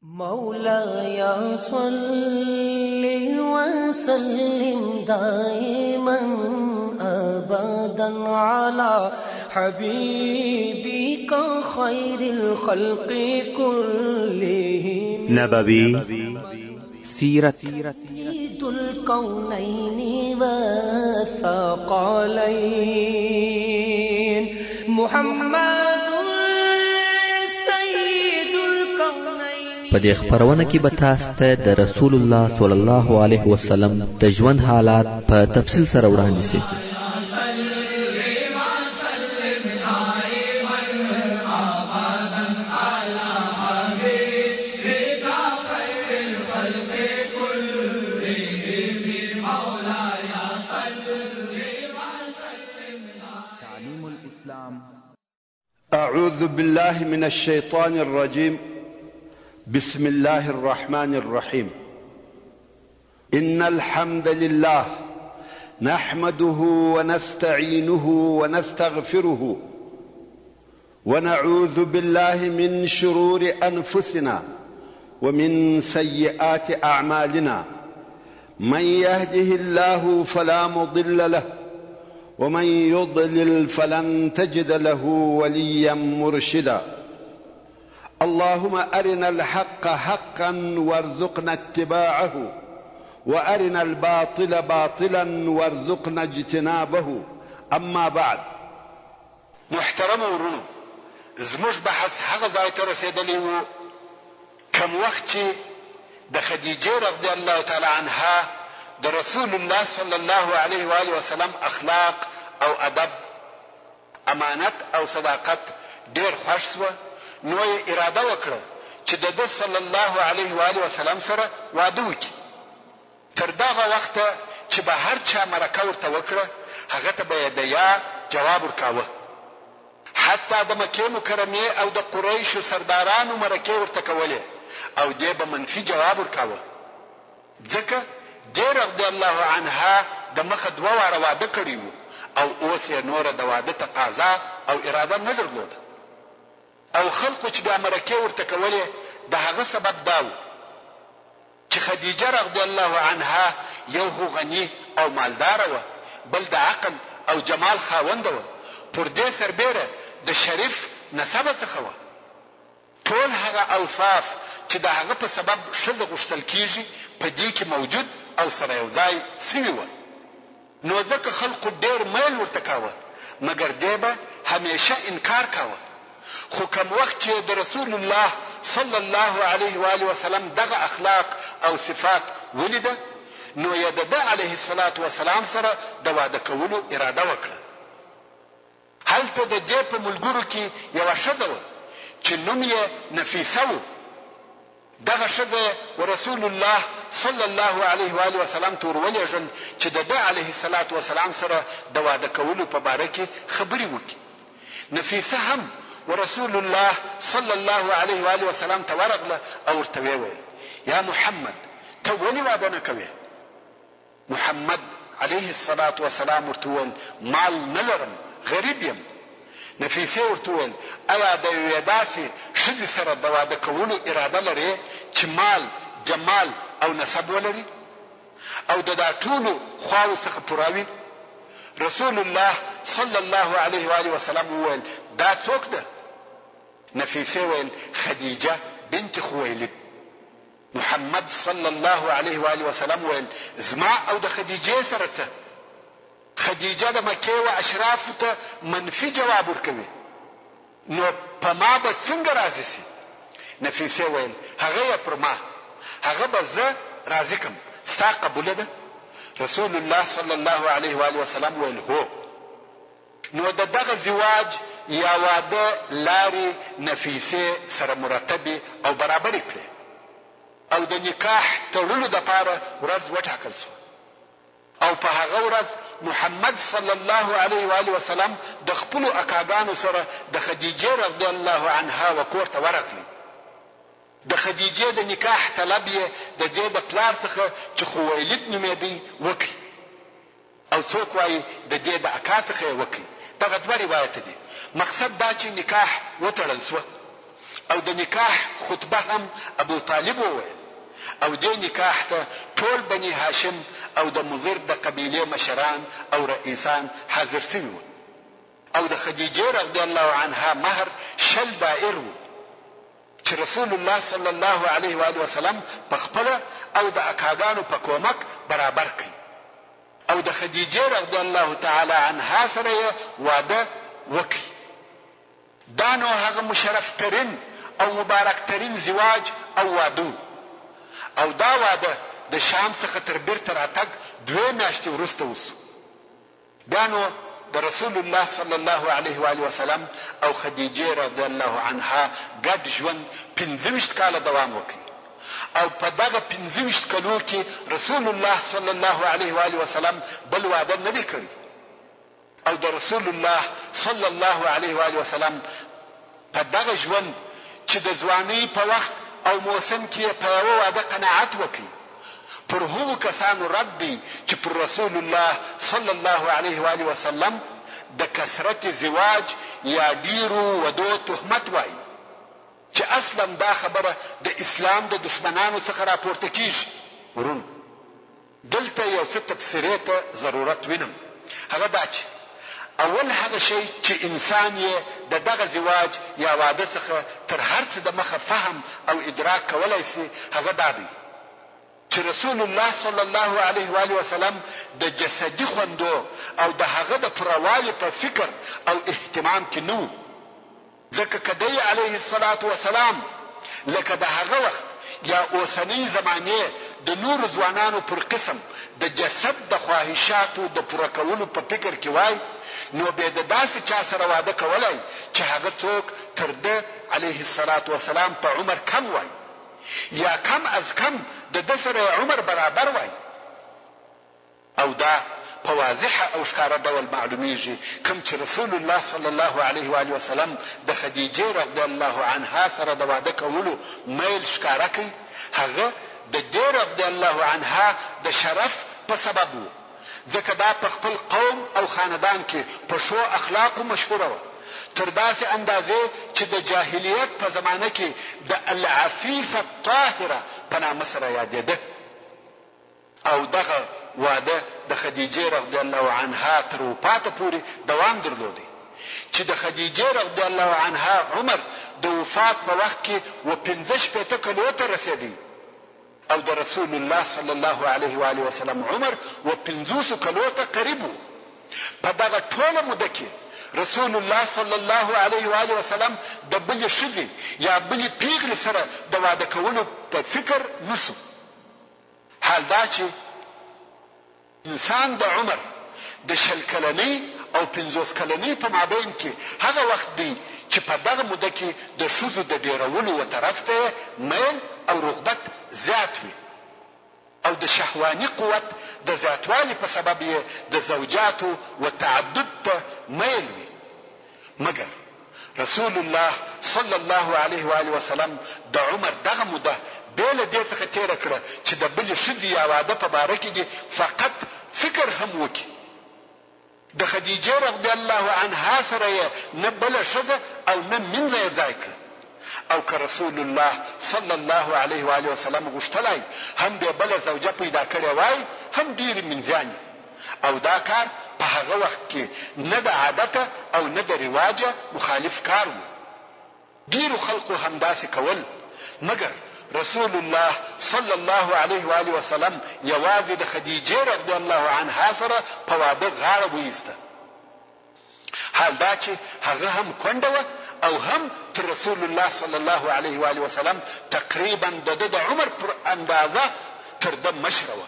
مولاي صل وسلم دائما أبدا على حبيبك خير الخلق كلهم نبوي سيرت سيد الكونين والثقلين محمد په دې خبرونه کې به تاسو ته د رسول الله صلی الله علیه وسلم د ژوند حالات په تفصیل سره وړاندې شي. أعوذ بالله من الشيطان الرجيم. بسم الله الرحمن الرحيم. إن الحمد لله نحمده ونستعينه ونستغفره ونعوذ بالله من شرور أنفسنا ومن سيئات أعمالنا. من يهده الله فلا مضل له ومن يضلل فلن تجد له وليا مرشدا. اللهم أرنا الحق حقا وارزقنا اتباعه وأرنا الباطل باطلا وارزقنا اجتنابه. أما بعد، محترم ورونو، زموږ بحث هغه ځای ته رسېدلی و کم وخت چې د خدیجې رضی الله تعالی عنها د رسول الله صلی الله علیه و آله وسلم اخلاق او ادب، امانت او صداقت ډېر خوښ شوه. نو یې اراده وکړه چې د ده صلی الله علیه و آله وسلم سره واده وکړي. تر دغه وخته چې به هر چا مرکه ورته وکړه، هغه ته به یې د یا جواب ورکاوه. حتی د مکې مکرمې او د قریشو سردارانو مرکې ورته کولې او دې به منفي جواب ورکاوه، ځکه دې رضی الله عنها د مخه دوه واره واده کړی و او اوس یې نوره د واده تقاضا او اراده نه درلوده. او خلقو چې بیا مرکې ورته کولې د هغه سبب دا و چې خدیجه رضی الله عنها یو خو غني او مالداره وه، بل د عقل او جمال خاونده وه، پر دې سربیره د شریف نسبه څخه وه. ټول هغه اوصاف چې د هغه په سبب ښځه غوښتل کیږي په دې کې موجود او سره یو ځای سوي وه. نو ځکه خلقو ډېر میل ورته کاوه، مګر دې به همیشه انکار کاوه. خو کم وخت چې د رسول الله صلی الله علیه و آله وسلم دغه اخلاق او صفات ولیده، نو یې د ده علیه الصلاة وسلام سره د واده کولو اراده وکړه. هلته د دې په ملګرو کې یوه ښځه وه چې نوم یې نفیسه و. دغه ښځه ورسول الله صلی الله علیه و آله وسلم ته ورولېږل چې د ده علیه الصلاة وسلام سره د واده کولو په باره کې خبرې وکړي. نفیسه هم ورسول الله صلی الله علیه و آله وسلم ته ورغله او ورته ویل: یا محمد، ته ولې واده نه کوې؟ محمد علیه الصلاة وسلام ورته وویل: مال نه لرم، غریب یم. نفیسې ورته وویل: ایا د یوې داسې ښځې سره د واده کولو اراده لرې چې مال، جمال او نسب ولري او د دا ټولو خواو څخه پوره وي؟ رسول الله صلی الله علیه و آله وسلم وویل: دا څوک ده؟ نفیسې ویل: خدیجه بنت خویلد. محمد صلی الله علیه و آله وسلم ویل: زما او د خدیجې سره څه؟ خدیجه د مکې و اشرافو ته منفي جواب ورکوي، نو په ما به څنګه راضي سي؟ نفیسې ویل: هغه یې پر ما، هغه به زه راضي کم، ستا قبوله ده؟ رسول الله صلی الله علیه و آله وسلم ویل: هو. نو د دغه زواج یا واده لارې نفیسې سره مرتبې او برابرې کړې او د نکاح تړلو دپاره ورځ وټاکل شوه. او په هغه ورځ محمد صلی الله علیه و آله وسلم د خپلو اکاګانو سره د خدیجې رضی الله عنها و کور ته ورغلی. د خدیجې د نکاح طلب یې د دې د پلار څخه چې خویلد نومېدی وکړي، او څوک وایي د دې د اکا څخه یې وکړي. دغه دوه روایت دي. مقصد دا چې نکاح وتړل شو او د نکاح خطبه هم ابو طالب وویل او دې نکاح ته ټول بني هاشم او د مضر د قبیلې مشران او رئیسان حاضر شوي وو او د خدیجې رضی الله عنها مهر 10 دائر وو چې رسول الله صلی الله علیه و آله وسلم په خپل او د اکاګانو په کومک برابر کړي او د خدیجې رضی الله تعالی عنها سره واده وکړي. دا نو هغه مشرف ترین او مبارک ترین زواج او واده او دا واده د شام څخه تر بیرته راتګ 2 میاشتې وروسته وسو. دا نو د رسول الله صلی الله علیه و آله وسلم او خدیجه رضی الله عنها ګډ ژوند 15 کاله دوام وکړي او په دغه 15 کلو کې رسول الله صلی الله علیه و آله وسلم بل واده نه دی کړی او د رسول الله صلی الله علیه و آله وسلم په دغه ژوند چې د ځوانۍ په وخت او موسم کې په یو واده قناعت وکړي پر هغو کسانو رد دی چې پر رسول الله صلی الله علیه و آله وسلم د کثرت زواج یا ډیرو ودو تهمت وایي چې اصلا دا خبره د اسلام د دشمنانو څخه راپورته کیږي. ورونو دلته یو څه تفسیرې ته ضرورت وینم. هغه دا چې اول هغه شی چې انسان یې د دغه زواج یا واده څخه تر هر څه د مخه فهم او ادراک کولای شي هغه دا دی چې رسول الله صلی الله علیه و آله وسلم د جسدي خوندو او د هغه د پروالي په فکر او اهتمام کې نو ځکه کدی علیه الصلاة والسلام لکه د هغه وخت یا اوسنۍ زمانه د نور ځوانانو پر قسم د جسد د خواهشاتو د پوره کولو په فکر کې وای نو به د داسې چا سره واده کولای چې هغه څوک تر د علیه الصلاة والسلام په عمر کم وای یا کم از کم د سره عمر برابر وای او دا په واضح او ښکاره ډول معلومیږي کوم چې رسول الله صلی الله علیه و آله وسلم د خدیجه رضی الله عنها سره د واده کولو میل ښکاره کوي هغه د دې رضی الله عنها د شرف په سبب وو ځکه دا په خپل قوم او خاندان کې په شو اخلاقو مشهوره وه تر داسې اندازې چې د جاهلیت په زمانه کې د العفیفه الطاهره په نامه سره یادېده او دغه واده د خدیجه رضی الله عنها تر وفاته پورې دوام درلودی چې د خدیجه رضی الله عنها عمر د وفات په وخت کې و 15 کلو ته رسیدي او د رسول الله صلی الله علیه و آله وسلم عمر و 50 کلو ته قریب و. په دغه ټوله موده کې رسول الله صلی الله علیه و آله وسلم د بل ښځې یا بل پیغلې سره د واده کولو په فکر نسو. حال دا چې انسان د عمر د 10 کلنۍ او 50 کلنۍ په مابین کې هغه وخت دی چې په دغه موده کې د ښځو د ډیرولو و طرف ته میل او رغبت زیات وي او د شهواني قوت د زیاتوالي په سبب یې د زوجاتو و تعدد ته میل وي. مګر رسول الله صلی الله علیه و آله وسلم د عمر دغه موده بیل دې څخه تیر کړه چې د بل ښځې یا واده په باره کې دې فقط فکر هم وکړي. د خدیجه رضی الله عنها سره نه بل ښځه او نه منځ یې ځای کړه او که رسول الله صلی الله علیه و آله وسلم غوښتلای هم به بل زوجه پیدا کړې وای هم ډېر منځاني او دا کار په هغه وخت کې نه د عادت او نه د رواجه مخالف کار و. ډېرو خلقو همداسې کول مګر رسول الله صلی الله علیه و آله وسلم یوازې د خدیجه رضی الله عنها سره په واده غاړه وایسته. حال دا چې هغه هم کونډه وه او هم تر رسول الله صلی الله علیه و آله وسلم تقریبا د عمر پر اندازه تر د مشره وه.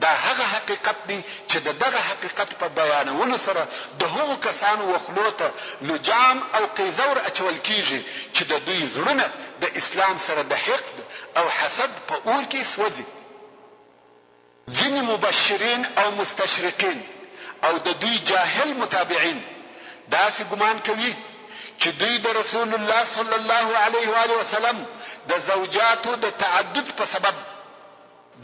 دا هغه حقیقت دی چې دغه حقیقت په بیانولو سره د هغو کسانو وخلو ته لجام او قیزور اچول کیږي چې د دوی زړونه د اسلام سره د حقد او حسد په اور کې سوځي. ځینې مبشرین او مستشرقین او د دوی جاهل متابعین داسې ګمان کوي چې دوی د رسول الله صلی الله علیه و آله وسلم د زوجاتو د تعدد په سبب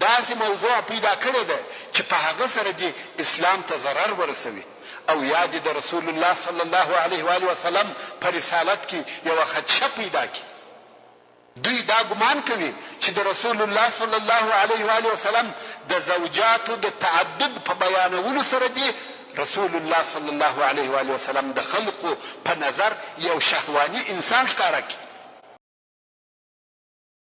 داسې موضوع پیدا کړې ده چې په هغه سره د اسلام ته ضرر ورسوي او یا د رسول الله صلی الله علیه و آله وسلم په رسالت کې یو خدشه پیدا کی. دوی دا ګمان کوي چې د رسول الله صلی الله علیه و آله وسلم د زوجاتو د تعدد په بیانولو سره دی رسول الله صلی الله علیه و آله وسلم د خلقو په نظر یو شهواني انسان ښکاره کی.